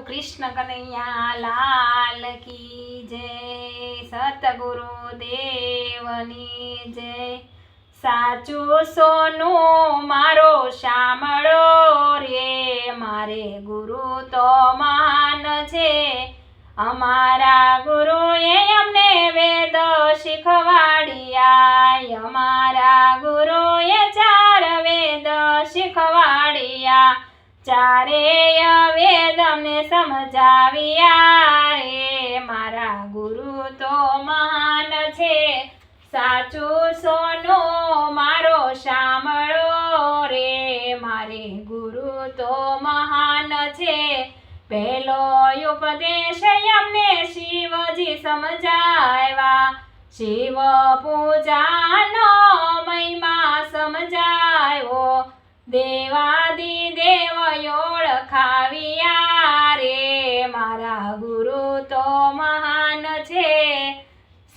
કૃષ્ણ કનૈયા લાલ કી જય, સતગુરુ દેવની જય। સાચું સોનું મારો શામળો રે, મારે ગુરુ તો મહાન છે। અમારા ગુરુએ અમને વેદ શીખવાડ્યા, અમારા ગુરુએ 4 વેદ શીખવાડ્યા, 4 વેદ અમને સમજાવ્યા રે। મારા ગુરુ તો મહાન છે, સાચું સોનું મારો શામળો રે, મારે ગુરુ તો મહાન છે। પહેલો ઉપદેશ અમને શિવજી સમજાવ્યા, શિવ પૂજાનો મહિમા સમજાવ્યો, દેવાદિદેવ ઓળખાવ્યા રે। મારા ગુરુ તો મહાન છે,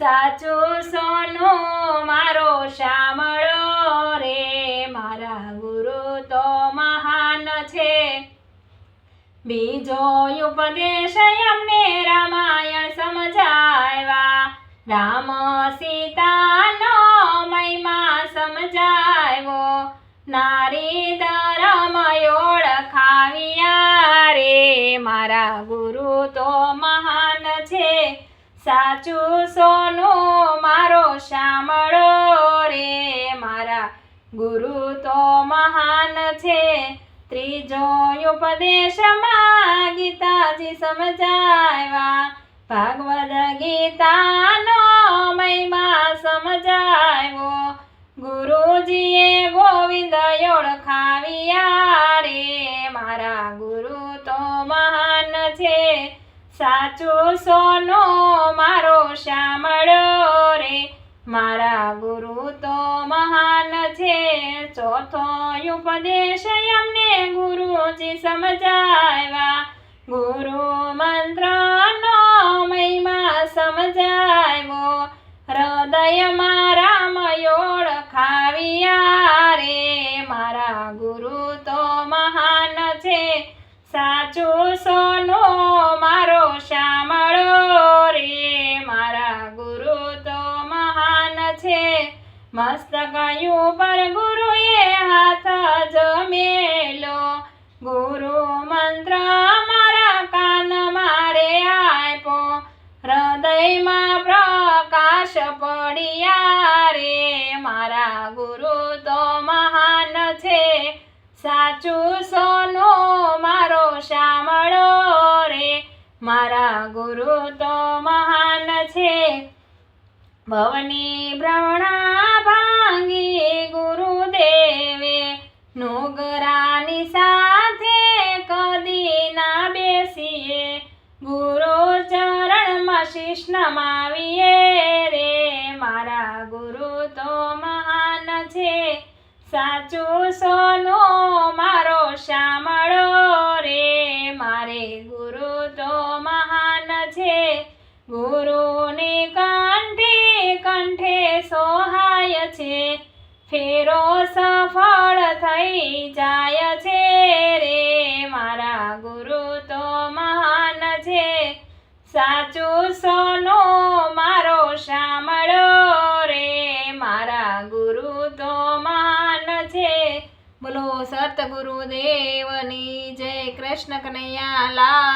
સાચું સોનું મારો શામળો રે, મારા ગુરુ તો મહાન છે। બીજો ઉપદેશ અમને રામાયણ સમજાવ્યા, રામ સીતાનો મહિમા સમજાવ્યો, નારી ધર્મ ઓળખાવ્યા રે। મારા ગુરુ તો મહાન છે, સાચું સોનું મારો શામળો રે, મારા ગુરુ તો મહાન છે। ત્રીજો ઉપદેશમાં ગીતાજી સમજાવ્યા, ભાગવદ ગીતાનો મહિમા સમજાવ્યો, ગુરુજીએ ગોવિંદ ઓળખાવ્યા રે। મારા ગુરુ તો મહાન છે, સાચું સોનું મારો શામળો રે, મારા ગુરુ તો મહાન છે। ચોથો ઉપદેશ અમને ગુરુજી સમજાવ્યા, ગુરુ મંત્રનો મહિમા સમજાવ્યો, હૃદયમાં રામ ઓળખાવ્યા રે। મારા ગુરુ તો મહાન છે, સાચું સોનું મારો શામળો રે, મારા ગુરુ તો મહાન છે। મસ્તક ઉપર ગુરુએ હાથ જ મેલો, ગુરુ મંત્ર મારા કાન મારે આપ્યો, હૃદયમાં પ્રકાશ પડ્યા રે। મારા ગુરુ તો મહાન છે, સાચું સોનું મારો શામળો રે, મારા ગુરુ તો મહાન છે। ભવની ભ્રમણા ભાંગી ગુરુદેવે, નુગરાની સાથે કદી ના બેસીએ, ગુરુ ચરણમાં શીશ નમાવીએ રે। મારા ગુરુ તો મહાન છે, સાચું સોનું મારો શામળો રે, મારે ગુરુ તો મહાન છે। ગુરુની કંઠે સોહાય છે, ફેરો સફળ થઈ જાય છે રે। મારા ગુરુ તો મહાન છે, સાચું સોનું મારો શામળો રે, મારા ગુરુ તો મહાન છે। બોલો સતગુરુ દેવની જય, કૃષ્ણ કનૈયા લાલ।